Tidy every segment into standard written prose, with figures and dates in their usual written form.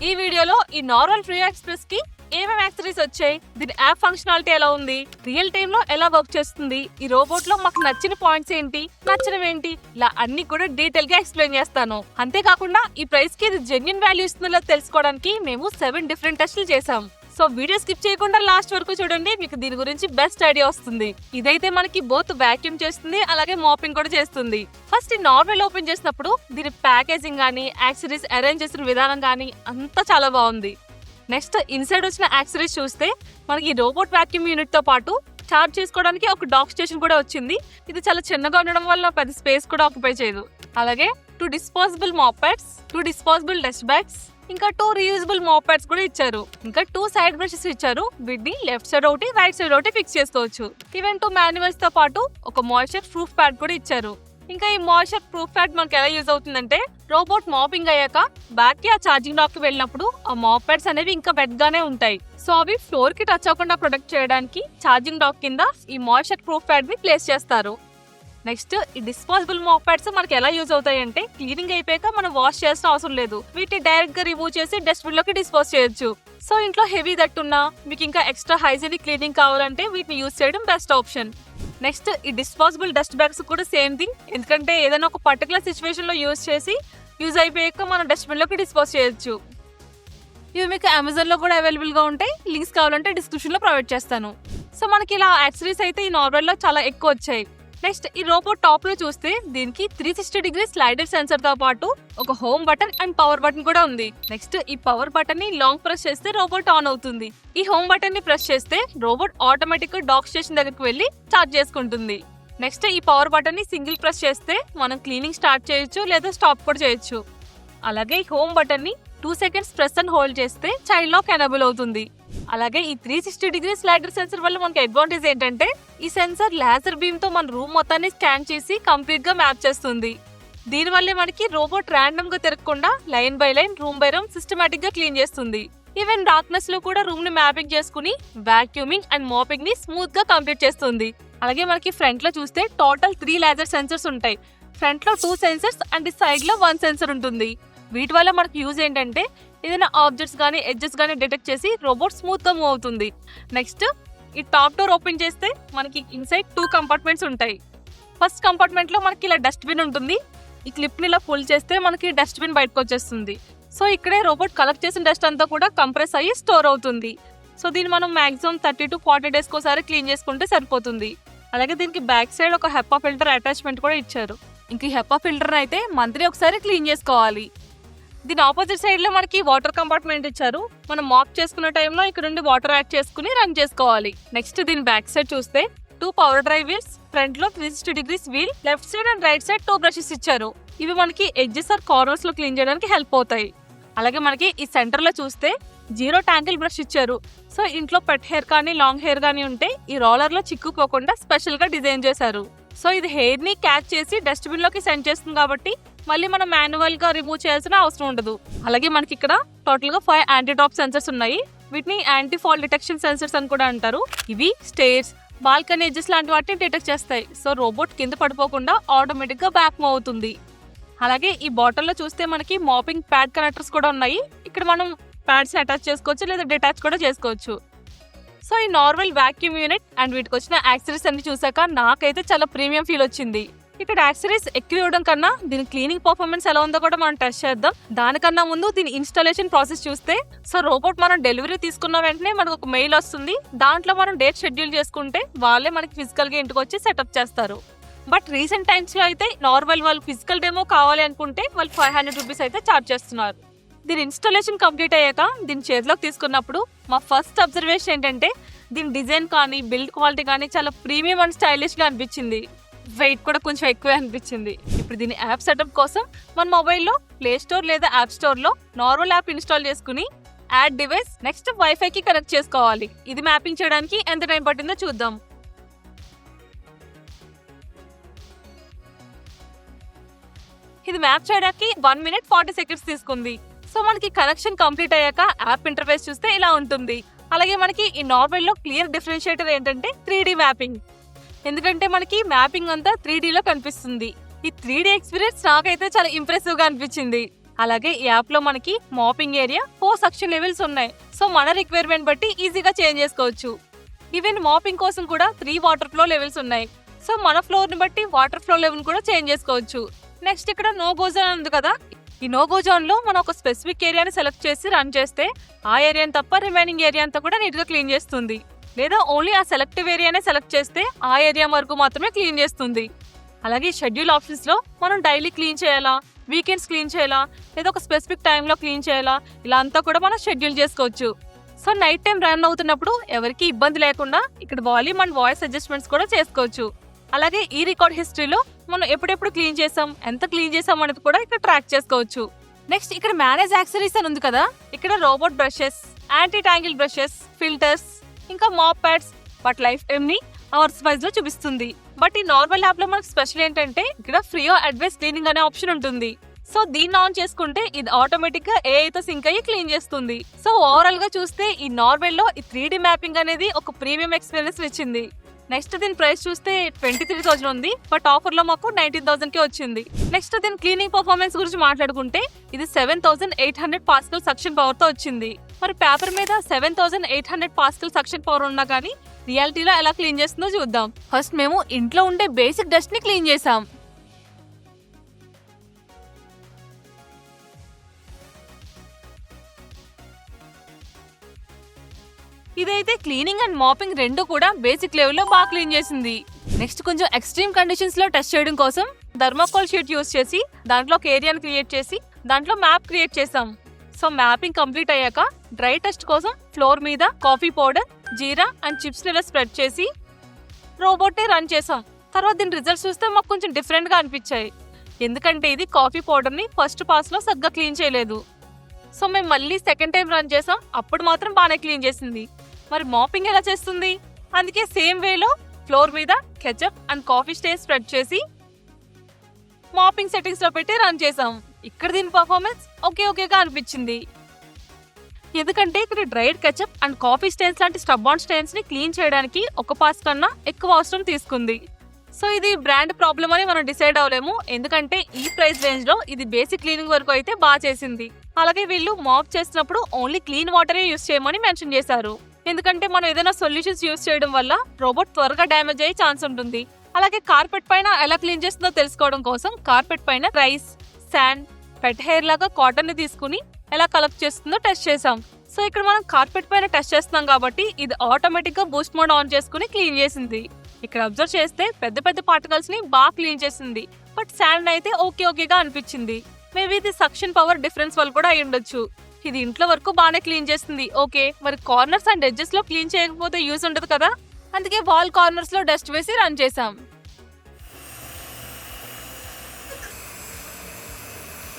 ఈ వీడియోలో ఈ నార్మల్ ఫ్రీ ఎక్స్ప్రెస్ కి ఏమేమి యాక్సెసరీస్ వచ్చాయి, దీని యాప్ ఫంక్షనాలిటీ ఎలా ఉంది, రియల్ టైమ్ లో ఎలా వర్క్ చేస్తుంది, ఈ రోబోట్ లో మాకు నచ్చిన పాయింట్స్ ఏంటి, నచ్చినవేంటి, ఇలా అన్ని కూడా డీటెయిల్ గా ఎక్స్ప్లెయిన్ చేస్తాను. అంతేకాకుండా ఈ ప్రైస్ కి ఇది జెన్యున్ వాల్యూ ఇస్తుందో తెలుసుకోవడానికి మేము 7 డిఫరెంట్ టెస్టులు చేసాం. సో వీడియో స్కిప్ చేయకుండా లాస్ట్ వరకు చూడండి, మీకు దీని గురించి బెస్ట్ ఐడియా వస్తుంది. ఇదైతే మనకి బోత్ వాక్యూమ్ చేస్తుంది, అలాగే మాపింగ్ కూడా చేస్తుంది. ఫస్ట్ ఈ నార్మల్ ఓపెన్ చేసినప్పుడు దీని ప్యాకేజింగ్ గానీ, యాక్సెసరీస్ అరేంజ్ చేసిన విధానం గానీ అంతా చాలా బాగుంది. నెక్స్ట్ ఇన్సైడ్ వచ్చిన యాక్సెసరీస్ చూస్తే మనకి ఈ రోబోట్ వాక్యూమ్ యూనిట్ తో పాటు చార్జ్ చేసుకోవడానికి ఒక డాక్ స్టేషన్ కూడా వచ్చింది. ఇది చాలా చిన్నగా ఉండడం వల్ల పెద్ద స్పేస్ కూడా ఆక్యుపై చేయదు. అలాగే 2 disposable mop pads, 2 disposable dust bags, ఇంకా 2 రీయూజబుల్ మాప్ ప్యాడ్స్ కూడా ఇచ్చారు. ఇంకా 2 సైడ్ బ్రషెస్ ఇచ్చారు. వీటిని లెఫ్ట్ సైడ్ ఒకటి, రైట్ సైడ్ ఒకటి ఫిక్స్ చేసుకోవచ్చు. ఈవెన్ 2 మాన్యువల్స్ తో పాటు ఒక మాయిశ్చర్ ప్రూఫ్ ప్యాడ్ కూడా ఇచ్చారు. ఇంకా ఈ మాయిశ్చర్ ప్రూఫ్ ప్యాడ్ మనకి ఎలా యూజ్ అవుతుందంటే, రోబోట్ మాపింగ్ అయ్యాక బ్యాక్ కి ఆ ఛార్జింగ్ డాక్ కి వెళ్ళినప్పుడు ఆ మాప్ ప్యాడ్స్ అనేవి ఇంకా వెట్ గానే ఉంటాయి. సో అవి ఫ్లోర్ కి టచ్ అవ్వకుండా ప్రొటెక్ట్ చేయడానికి ఛార్జింగ్ డాక్ కింద ఈ మాయిశ్చర్ ప్రూఫ్ ప్యాడ్ ని ప్లేస్ చేస్తారు. నెక్స్ట్ ఈ డిస్పోజబుల్ మాప్ ప్యాడ్స్ మనకి ఎలా యూజ్ అవుతాయి అంటే, క్లీనింగ్ అయిపోయాక మనం వాష్ చేయాల్సిన అవసరం లేదు. వీటిని డైరెక్ట్ గా రిమూవ్ చేసి డస్ట్బిన్ లోకి డిస్పోజ్ చేయొచ్చు. సో ఇంట్లో హెవీ దట్టున్నా మీకు ఇంకా ఎక్స్ట్రా హైజీనిక్ క్లీనింగ్ కావాలంటే వీటిని యూజ్ చేయడం బెస్ట్ ఆప్షన్. నెక్స్ట్ ఈ డిస్పోజబుల్ డస్ట్ బ్యాగ్స్ కూడా సేమ్ థింగ్, ఎందుకంటే ఏదైనా ఒక పర్టికులర్ సిచ్యువేషన్ లో యూజ్ చేసి యూజ్ అయిపోయాక మనం డస్ట్బిన్ లోకి డిస్పోజ్ చేయొచ్చు. ఇవి మీకు అమెజాన్ లో కూడా అవైలబుల్ గా ఉంటాయి. లింక్స్ కావాలంటే డిస్క్రిప్షన్ లో ప్రొవైడ్ చేస్తాను. సో మనకి ఇలా యాక్సెసరీస్ అయితే ఈ నార్మల్ లో చాలా ఎక్కువ వచ్చాయి. నెక్స్ట్ ఈ రోబోట్ టాప్ లో చూస్తే దీనికి 360 డిగ్రీ స్లైడర్ సెన్సర్ తో పాటు ఒక home button and power button కూడా ఉంది. నెక్స్ట్ ఈ పవర్ బటన్ ని లాంగ్ ప్రెస్ చేస్తే రోబోట్ ఆన్ అవుతుంది. ఈ హోమ్ బటన్ ని ప్రెస్ చేస్తే రోబోట్ ఆటోమేటిక్ గా డాక్ స్టేషన్ దగ్గరికి వెళ్లి చార్జ్ చేసుకుంటుంది. నెక్స్ట్ ఈ పవర్ బటన్ ని సింగిల్ ప్రెస్ చేస్తే మనం క్లీనింగ్ స్టార్ట్ చేయొచ్చు లేదా స్టాప్ కూడా చేయొచ్చు. అలాగే ఈ హోమ్ బటన్ ని 2 సెకండ్స్ ప్రెస్ అండ్ హోల్డ్ చేస్తే చైల్డ్ లాక్ ఎనేబుల్ అవుతుంది. అలాగే ఈ 360 డిగ్రీ స్లైడర్ సెన్సర్ వల్ల మనకి అడ్వాంటేజ్ ఏంటంటే, ఈ సెన్సర్ లేజర్ బీమ్ తో మన రూమ్ మొత్తాన్ని స్కాన్ చేసి కంప్లీట్ గా మ్యాప్ చేస్తుంది. దీనివల్లే మనకి రోబోట్ ర్యాండమ్ గా తిరగకుండా line by line, room by room systematic గా క్లీన్ చేస్తుంది. ఈవెన్ డార్క్నెస్ లో కూడా రూమ్ ని మ్యాపింగ్ చేసుకుని వాక్యూమింగ్ అండ్ మాపింగ్ ని స్మూత్ గా కంప్లీట్ చేస్తుంది. అలాగే మనకి ఫ్రంట్ లో చూస్తే టోటల్ 3 లేజర్ సెన్సర్స్ ఉంటాయి. ఫ్రంట్ లో 2 సెన్సర్స్ అండ్ సైడ్ లో 1 సెన్సర్ ఉంటుంది. వీటి వల్ల మనకి యూజ్ ఏంటంటే, ఏదైనా ఆబ్జెక్ట్స్ గానీ ఎడ్జెస్ గానీ డిటెక్ట్ చేసి రోబోట్ స్మూత్ గా మూవ్ అవుతుంది. నెక్స్ట్ ఈ టాప్ డోర్ ఓపెన్ చేస్తే మనకి ఇన్సైడ్ 2 కంపార్ట్మెంట్స్ ఉంటాయి. ఫస్ట్ కంపార్ట్మెంట్ లో మనకి ఇలా డస్ట్బిన్ ఉంటుంది. ఈ క్లిప్ ని ఇలా పుల్ చేస్తే మనకి డస్ట్బిన్ బయటకు వచ్చేస్తుంది. సో ఇక్కడే రోబోట్ కలెక్ట్ చేసిన డస్ట్ అంతా కూడా కంప్రెస్ అయ్యి స్టోర్ అవుతుంది. సో దీన్ని మనం మాక్సిమం 30 to 40 days కోసారి క్లీన్ చేసుకుంటే సరిపోతుంది. అలాగే దీనికి బ్యాక్ సైడ్ ఒక హెపా ఫిల్టర్ అటాచ్మెంట్ కూడా ఇచ్చారు. ఇంక ఈ హెపా ఫిల్టర్ అయితే మంత్లీ ఒకసారి క్లీన్ చేసుకోవాలి. దీని ఆపోజిట్ సైడ్ లో మనకి వాటర్ కంపార్ట్మెంట్ ఇచ్చారు. మనం మాప్ చేసుకున్న టైంలో ఇక్కడ నుండి వాటర్ యాడ్ చేసుకుని రన్ చేసుకోవాలి. నెక్స్ట్ దీని బ్యాక్ సైడ్ చూస్తే 2 పవర్ డ్రైవ్ వీల్స్, ఫ్రంట్ లో 360 degrees wheel, left side and right side 2 brushes ఇచ్చారు. ఇవి మనకి ఎడ్జెస్ ఆర్ కార్నర్స్ లో క్లీన్ చేయడానికి హెల్ప్ అవుతాయి. అలాగే మనకి ఈ సెంటర్ లో చూస్తే 0 ట్యాంగిల్ బ్రష్ ఇచ్చారు. సో ఇంట్లో పెట్ హెయిర్ కానీ లాంగ్ హెయిర్ కానీ ఉంటే ఈ రోలర్ లో చిక్కుకోకుండా స్పెషల్ గా డిజైన్ చేశారు. సో ఇది హెయిర్ ని క్యాచ్ చేసి డస్ట్బిన్ లోకి సెండ్ చేస్తుంది కాబట్టి మళ్ళీ మనం మాన్యువల్ గా రిమూవ్ చేయాల్సిన అవసరం ఉండదు. అలాగే మనకి ఇక్కడ టోటల్ గా 5 యాంటీ డ్రాప్ సెన్సర్స్ ఉన్నాయి. వీటిని యాంటీ ఫాల్ డిటెక్షన్ సెన్సర్స్ అని కూడా అంటారు. ఇవి స్టేర్స్, బాల్కనీ ఎడ్జెస్ లాంటి వాటిని డిటెక్ట్ చేస్తాయి. సో రోబోట్ కింద పడిపోకుండా ఆటోమేటిక్ గా బ్యాక్ మూవ్ అవుతుంది. అలాగే ఈ బాటిల్ లో చూస్తే మనకి మాపింగ్ ప్యాడ్ కనెక్టర్స్ కూడా ఉన్నాయి. ఇక్కడ మనం ప్యాడ్స్ అటాచ్ చేసుకోవచ్చు లేదా డిటాచ్ కూడా చేసుకోవచ్చు. సో ఈ నార్మల్ వాక్యూమ్ యూనిట్ అండ్ వీటికి వచ్చిన యాక్సెసరీస్ అన్ని చూసాక నాకైతే చాలా ప్రీమియం ఫీల్ వచ్చింది. ఇక్కడ యాక్సెసరీస్ ఎక్కువ ఇవ్వడం కన్నా దీని క్లీనింగ్ పర్ఫార్మెన్స్ ఎలా ఉందో కూడా మనం టెస్ట్ చేద్దాం. దానికన్నా ముందు దీని ఇన్స్టాలేషన్ ప్రాసెస్ చూస్తే, సో రోబోట్ మనం డెలివరీ తీసుకున్న వెంటనే మనకు ఒక మెయిల్ వస్తుంది. దాంట్లో మనం డేట్ షెడ్యూల్ చేసుకుంటే వాళ్ళే మనకి ఫిజికల్ గా ఇంటికి వచ్చి సెటప్ చేస్తారు. బట్ రీసెంట్ టైమ్స్ లో అయితే నార్మల్ వాళ్ళు ఫిజికల్ డెమో కావాలి అనుకుంటే వాళ్ళు 500 రూపీస్ అయితే ఛార్జ్ చేస్తున్నారు. దీని ఇన్స్టాలేషన్ కంప్లీట్ అయ్యాక దీని చేతిలోకి తీసుకున్నప్పుడు మా ఫస్ట్ అబ్జర్వేషన్ ఏంటంటే, దీని డిజైన్ కానీ బిల్డ్ క్వాలిటీ కానీ చాలా ప్రీమియం అండ్ స్టైలిష్ గా అనిపించింది. వెయిట్ కూడా కొంచెం ఎక్కువే అనిపించింది. ఇప్పుడు దీని యాప్ సెటప్ కోసం మన మొబైల్లో ప్లే స్టోర్ లేదా యాప్ స్టోర్ లో నార్మల్ యాప్ ఇన్స్టాల్ చేసుకుని యాడ్ డివైస్, నెక్స్ట్ వైఫై కి కనెక్ట్ చేసుకోవాలి. ఇది మ్యాపింగ్ చేయడానికి ఎంత టైం పట్టిందో చూద్దాం. ఇది మ్యాప్ చేయడానికి 1 minute 40 seconds తీసుకుంది. సో మనకి కనెక్షన్ కంప్లీట్ అయ్యాక యాప్ ఇంటర్ఫేస్ చూస్తే ఇలా ఉంటుంది. అలాగే మనకి ఈ నార్మల్ లో క్లియర్ డిఫరెన్షియేటర్ ఏంటంటే 3D మ్యాపింగ్. ఎందుకంటే మనకి మ్యాపింగ్ అంతా 3D లో కనిపిస్తుంది. ఈ 3D ఎక్స్పీరియన్స్ నాకైతే చాలా ఇంప్రెసివ్ గా అనిపించింది. అలాగే ఈ యాప్ లో మనకి మాపింగ్ ఏరియా 4 సక్షన్ లెవెల్స్ ఉన్నాయి. సో మన రిక్వైర్మెంట్ బట్టి ఈజీగా చేంజ్ చేసుకోవచ్చు. ఈవెన్ మాపింగ్ కోసం కూడా 3 వాటర్ ఫ్లో లెవెల్స్ ఉన్నాయి. సో మన ఫ్లోర్ ని బట్టి వాటర్ ఫ్లో లెవెల్ కూడా చేంజ్ చేసుకోవచ్చు. నెక్స్ట్ ఇక్కడ నో గో జోన్ ఉంది కదా, ఈ నో గో జోన్ లో మనం ఒక స్పెసిఫిక్ ఏరియాని సెలెక్ట్ చేసి రన్ చేస్తే ఆ ఏరియాని తప్ప రిమైనింగ్ ఏరియా అంతా కూడా నీట్ గా క్లీన్ చేస్తుంది. లేదా ఓన్లీ ఆ సెలెక్టివ్ ఏరియానే సెలెక్ట్ చేస్తే ఆ ఏరియా వరకు మాత్రమే క్లీన్ చేస్తుంది. అలాగే షెడ్యూల్ ఆప్షన్స్ లో మనం డైలీ క్లీన్ చేయాలా, వీకెండ్స్ క్లీన్ చేయాలా, లేదా ఒక స్పెసిఫిక్ టైంలో క్లీన్ చేయాలా, ఇలా అంతా కూడా మనం షెడ్యూల్ చేసుకోవచ్చు. సో నైట్ టైం రన్ అవుతున్నప్పుడు ఎవరికి ఇబ్బంది లేకుండా ఇక్కడ వాల్యూమ్ అండ్ వాయిస్ అడ్జస్ట్మెంట్స్ కూడా చేసుకోవచ్చు. అలాగే ఈ రికార్డ్ హిస్టరీలో మనం ఎప్పుడెప్పుడు క్లీన్ చేసాం, ఎంత క్లీన్ చేసాం అనేది కూడా ఇక్కడ ట్రాక్ చేసుకోవచ్చు. నెక్స్ట్ ఇక్కడ మేనేజ్ యాక్సెసరీస్ అని ఉంది కదా, ఇక్కడ robot brushes, anti tangle brushes, filters, ఇంకా మాప్ ప్యాడ్స్ వాటి లైఫ్ టైమ్ ని అవర్స్ వైజ్ లో చూపిస్తుంది. బట్ ఈ నార్మల్ యాప్ లో మనకు స్పెషల్ ఏంటంటే ఇక్కడ ఫ్రీ అడ్వైస్ క్లీనింగ్ అనే ఆప్షన్ ఉంటుంది. సో దీన్ని ఆన్ చేసుకుంటే ఇది ఆటోమేటిక్ గా AI తో సింక్ అయ్యి క్లీన్ చేస్తుంది. సో ఓవరాల్ గా చూస్తే ఈ నార్మల్ లో ఈ 3D మ్యాపింగ్ అనేది ఒక ప్రీమియం ఎక్స్పీరియన్స్ ఇచ్చింది. నెక్స్ట్ దీని ప్రైస్ చూస్తే 23,000 ఉంది, బట్ ఆఫర్ లో మాకు 19,000 కి వచ్చింది. నెక్స్ట్ దీని క్లీనింగ్ పర్ఫార్మెన్స్ గురించి మాట్లాడుకుంటే ఇది 7,800 పాస్కల్ సక్షన్ పవర్ తో వచ్చింది. మరి పేపర్ మీద 7,800 పాస్కల్ సక్షన్ పవర్ ఉన్నా కానీ రియాలిటీలో ఎలా క్లీన్ చేస్తుందో చూద్దాం. ఫస్ట్ మేము ఇంట్లో ఉండే బేసిక్ డస్ట్ ని క్లీన్ చేసాం. ఇదైతే క్లీనింగ్ అండ్ మాపింగ్ రెండు కూడా బేసిక్ లెవెల్ లో బాగా క్లీన్ చేసింది. నెక్స్ట్ కొంచెం ఎక్స్ట్రీమ్ కండిషన్స్ లో టెస్ట్ చేయడం కోసం థర్మాకోల్ షీట్ యూస్ చేసి దాంట్లో ఒక ఏరియాని క్రియేట్ చేసి దాంట్లో మ్యాప్ క్రియేట్ చేసాం. సో మ్యాపింగ్ కంప్లీట్ అయ్యాక డ్రై టెస్ట్ కోసం ఫ్లోర్ మీద coffee powder, jeera and chips ఇలా స్ప్రెడ్ చేసి రోబోట్ ని రన్ చేసాం. తర్వాత దీని రిజల్ట్స్ చూస్తే మాకు కొంచెం డిఫరెంట్ గా అనిపించాయి. ఎందుకంటే ఇది కాఫీ పౌడర్ ని ఫస్ట్ పాస్ లో సరిగ్గా క్లీన్ చేయలేదు. సో మేము మళ్ళీ సెకండ్ టైం రన్ చేసాం, అప్పుడు మాత్రం బాగానే క్లీన్ చేసింది. మరి మాపింగ్ ఎలా చేస్తుంది? అందుకే సేమ్ వేలో ఫ్లోర్ మీద ketchup and coffee stain spread చేసి మాపింగ్ సెట్టింగ్స్ లో పెట్టి రన్ చేసాం. ఇక్కడ దీని పర్ఫార్మెన్స్ ఓకేగా అనిపించింది. ఎందుకంటే ఇక్కడ dried ketchup and coffee stains లాంటి స్టబ్ ఆన్ స్టెయిన్స్ ని క్లీన్ చేయడానికి ఒక పాస్ కన్నా ఎక్కువ అవసరం తీసుకుంది. సో ఇది బ్రాండ్ ప్రాబ్లం అని మనం డిసైడ్ అవ్వలేము, ఎందుకంటే ఈ ప్రైస్ రేంజ్ లో ఇది బేసిక్ క్లీనింగ్ వరకు అయితే బాగా చేసింది. అలాగే వీళ్ళు మాప్ చేసినప్పుడు ఓన్లీ క్లీన్ వాటర్ యూస్ చేయమని మెన్షన్ చేశారు. ఎందుకంటే మనం ఏదైనా సొల్యూషన్స్ యూస్ చేయడం వల్ల రోబోట్ త్వరగా డ్యామేజ్ అయ్యే ఛాన్స్ ఉంటుంది. అలాగే కార్పెట్ పైన ఎలా క్లీన్ చేస్తుందో తెలుసుకోవడం కోసం కార్పెట్ పైన రైస్, శాండ్, పెట్ హెయిర్ లాగా కాటన్ ని తీసుకుని ఎలా కలెక్ట్ చేస్తుందో టెస్ట్ చేసాం. సో ఇక్కడ మనం కార్పెట్ పైన టెస్ట్ చేస్తున్నాం కాబట్టి ఇది ఆటోమేటిక్ గా బూస్ట్ మోడ్ ఆన్ చేసుకుని క్లీన్ చేసింది. ఇక్కడ అబ్జర్వ్ చేస్తే పెద్ద పెద్ద పార్టికల్స్ ని బాగా క్లీన్ చేసింది. బట్ శాండ్ అయితే ఓకేగా అనిపించింది. మేబీ ఇది సక్షన్ పవర్ డిఫరెన్స్ వల్ల కూడా అయి ఉండొచ్చు. ఇది ఇంట్లో వరకు బాగానే క్లీన్ చేస్తుంది, ఓకే. మరి కార్నర్స్ అండ్ ఎడ్జెస్ లో క్లీన్ చేయకపోతే యూస్ ఉండదు కదా, అందుకే వాల్ కార్నర్స్ లో డస్ట్ వేసి రన్ చేసాం.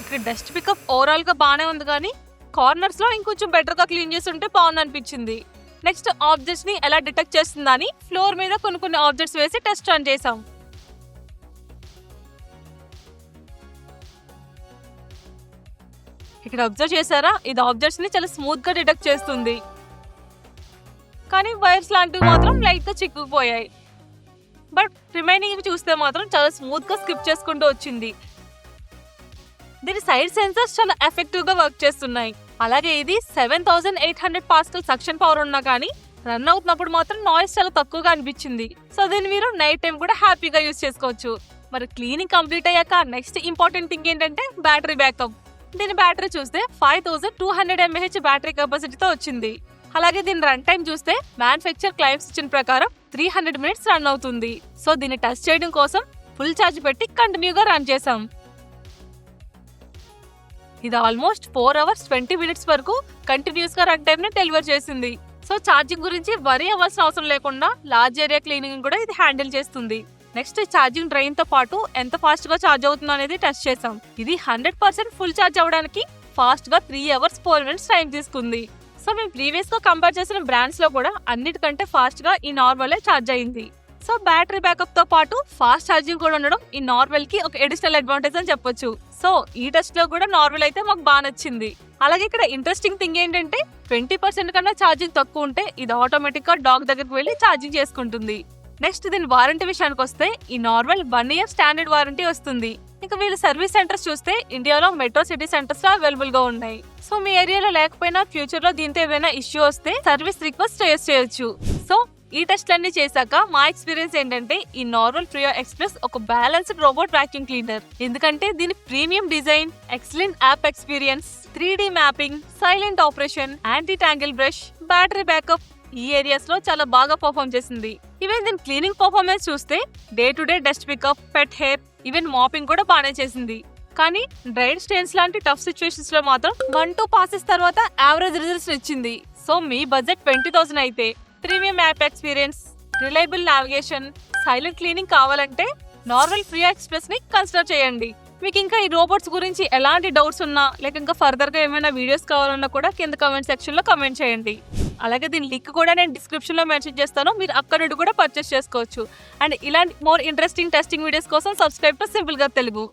ఇక్కడ డస్ట్ పికప్ ఓవరాల్ గా బాగానే ఉంది, కానీ కార్నర్స్ లో ఇంకొంచెం బెటర్ గా క్లీన్ చేసి ఉంటే బాగుంది అనిపించింది. నెక్స్ట్ ఆబ్జెక్ట్స్ ని ఎలా డిటెక్ట్ చేస్తుందని ఫ్లోర్ మీద కొన్ని ఆబ్జెక్ట్స్ వేసి టెస్ట్ రన్ చేసాం. ఇక్కడ అబ్జర్వ్ చేశారా, ఇది ఆబ్జెక్ట్స్ ని చాలా స్మూత్ గా డిటెక్ట్ చేస్తుంది, కానీ వైర్స్ లాంటివి మాత్రం లైట్ గా చిక్కుకుపోయాయి. బట్ రిమైనింగ్ చూస్తే మాత్రం చాలా స్మూత్ గా స్కిప్ చేసుకుంటూ వచ్చింది. దీని సైడ్ సెన్సర్స్ చాలా ఎఫెక్టివ్ గా వర్క్ చేస్తున్నాయి. అలాగే ఇది 7,800 పాస్కల్ సక్షన్ పవర్ ఉన్నా కానీ రన్ అవుతున్నప్పుడు మాత్రం నాయిస్ చాలా తక్కువగా అనిపించింది. సో దీన్ని మీరు నైట్ టైం కూడా హ్యాపీగా యూస్ చేసుకోవచ్చు. మరి క్లీనింగ్ కంప్లీట్ అయ్యాక నెక్స్ట్ ఇంపార్టెంట్ థింగ్ ఏంటంటే బ్యాటరీ బ్యాకప్. దీని బ్యాటరీ చూస్తే 5,200 mAh బ్యాటరీ కెపాసిటీతో వచ్చింది. అలాగే దీని రన్ టైం చూస్తే మ్యానుఫ్యాక్చర్ క్లైమ్స్ ఇచ్చిన ప్రకారం 300 minutes రన్ అవుతుంది. సో దీన్ని టెస్ట్ చేయడం కోసం ఫుల్ ఛార్జ్ పెట్టి కంటిన్యూగా రన్ చేసాం. ఇది ఆల్మోస్ట్ 4 hours 20 minutes వరకు కంటిన్యూస్ గా రన్ టైం ని డెలివర్ చేసింది. సో ఛార్జింగ్ గురించి వరీ అవ్వాల్సిన అవసరం లేకుండా లార్జ్ ఏరియా క్లీనింగ్ కూడా ఇది హ్యాండిల్ చేస్తుంది. నెక్స్ట్ ఛార్జింగ్ డ్రైన్ తో పాటు ఎంత ఫాస్ట్ గా ఛార్జ్ అవుతుందో అనేది టెస్ట్ చేసాం. ఇది 100% ఫుల్ ఛార్జ్ అవ్వడానికి ఫాస్ట్ గా 3 hours 4 minutes టైం తీసుకుంది. సో మేము ప్రీవియస్ గా కంపేర్ చేసిన బ్రాండ్స్ లో కూడా అన్నిటికంటే ఫాస్ట్ గా ఈ నార్మల్ ఛార్జ్ అయింది. సో బ్యాటరీ బ్యాకప్ తో పాటు ఫాస్ట్ ఛార్జింగ్ కూడా ఉండడం ఈ నార్మల్ కి ఒక అడిషనల్ అడ్వాంటేజ్ అని చెప్పొచ్చు. సో ఈ టెస్ట్ లో కూడా నార్మల్ అయితే మాకు బాగా నచ్చింది. అలాగే ఇక్కడ ఇంట్రెస్టింగ్ థింగ్ ఏంటంటే 20% కన్నా ఛార్జింగ్ తక్కువ ఉంటే ఇది ఆటోమేటిక్ గా డాగ్ దగ్గరికి వెళ్ళి ఛార్జింగ్ చేసుకుంటుంది. నెక్స్ట్ దీని వారంటీ విషయానికి వస్తే ఈ నార్మల్ 1 year స్టాండర్డ్ వారంటీ వస్తుంది. ఇంకా వీళ్ళ సర్వీస్ సెంటర్స్ చూస్తే ఇండియాలో మెట్రో సిటీ సెంటర్స్ లో అవైలబుల్ గా ఉన్నాయి. సో మీ ఏరియాలో లేకపోయినా ఫ్యూచర్ లో దీంతో ఏమైనా ఇష్యూ వస్తే సర్వీస్ రిక్వెస్ట్ చేయొచ్చు. సో ఈ టెస్ట్లన్నీ చేశాక మా ఎక్స్పీరియన్స్ ఏంటంటే ఈ నార్మల్ ఫ్రియో ఎక్స్ప్రెస్ ఒక బ్యాలెన్స్డ్ రోబోట్ వాక్యూమ్ క్లీనర్. ఎందుకంటే దీని premium design, excellent app experience, 3D mapping, silent operation, anti tangle brush, battery backup ఈ ఏరియాస్ లో చాలా బాగా పర్ఫామ్ చేసింది. ఈవెన్ దీని క్లీనింగ్ పర్ఫార్మెన్స్ చూస్తే day to day dust pickup, pet hair, even mopping కూడా బాగానే చేసింది. కానీ డ్రైడ్ స్టెయిన్స్ లాంటి టఫ్ సిచ్యువేషన్స్ లో మాత్రం 1-2 పాసెస్ తర్వాత యావరేజ్ రిజల్ట్స్ ఇచ్చింది. సో మీ బడ్జెట్ 20,000 అయితే premium app experience, reliable navigation, silent cleaning కావాలంటే నార్మల్ ఫ్రియో ఎక్స్ప్రెస్ ని కన్సిడర్ చేయండి. మీకు ఇంకా ఈ రోబోట్స్ గురించి ఎలాంటి డౌట్స్ ఉన్నా లేక ఇంకా ఫర్దర్ గా ఏమైనా వీడియోస్ కావాలన్నా కూడా కింద కమెంట్ సెక్షన్ లో కమెంట్ చేయండి. అలాగే దీని లింక్ కూడా నేను డిస్క్రిప్షన్ లో మెన్షన్ చేస్తాను, మీరు అక్కడ నుండి కూడా పర్చేస్ చేసుకోవచ్చు. అండ్ ఇలాంటి మోర్ ఇంట్రెస్టింగ్ టెస్టింగ్ వీడియోస్ కోసం సబ్స్క్రైబ్ టు సింపుల్ గా తెలుగు.